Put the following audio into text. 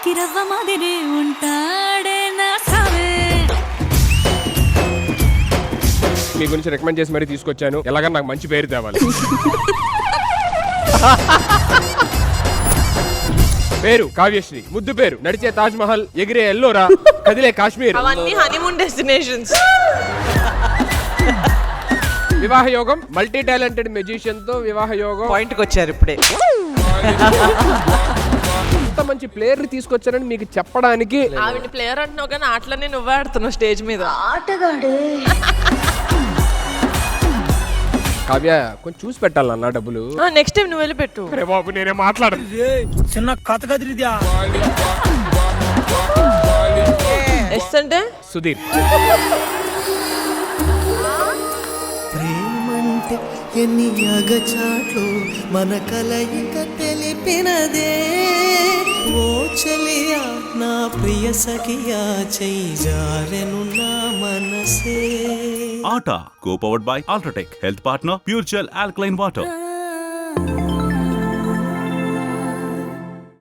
అక్కిరవ్వ మాదిరి ఉంటాడే నా సావే. మీ గురించి రికమెండ్ చేసి మరీ తీసుకొచ్చాను. ఎలాగన్నా నాకు మంచి పేరు తేవాలి. పేరు కావ్యశ్రీ, ముద్దు పేరు నడిచే తాజ్ మహల్, ఎగిరే ఎల్లోరా, కదిలే కాశ్మీర్. అవన్నీ హనీమూన్ డెస్టినేషన్స్. వివాహ యోగం, మల్టీ టాలెంటెడ్ మెజిషియన్ తో వివాహ యోగం. పాయింట్ కి వచ్చారు ఇప్పుడే. ఇంత మంచి ప్లేయర్ తీసుకొచ్చారని మీకు చెప్పడానికి. ఆవిడ ప్లేయర్ అంటున్నావు కానీ ఆటలనే నువ్వే ఆడుతున్నావు స్టేజ్ మీద. ఆటగాడే. కావ్య కొంచెం చూసి పెట్టాలన్నా డబ్బులు. నెక్స్ట్ టైం నువ్వు వెళ్ళి పెట్టు. అరే బాబు నేనే మాట్లాడను. చిన్న కథ కదిరిద్యా. ఎస్ అంటే సుధీర్. ప్రేమంటే ఎన్ని అగచాట్లు మన కలయిక తెలిపినదే. ఓ చలియా నా ప్రియ సఖియా చెయ్యి జారెను నా మనసే. ఆట co powered by UltraTech, health partner pure gel alkaline water.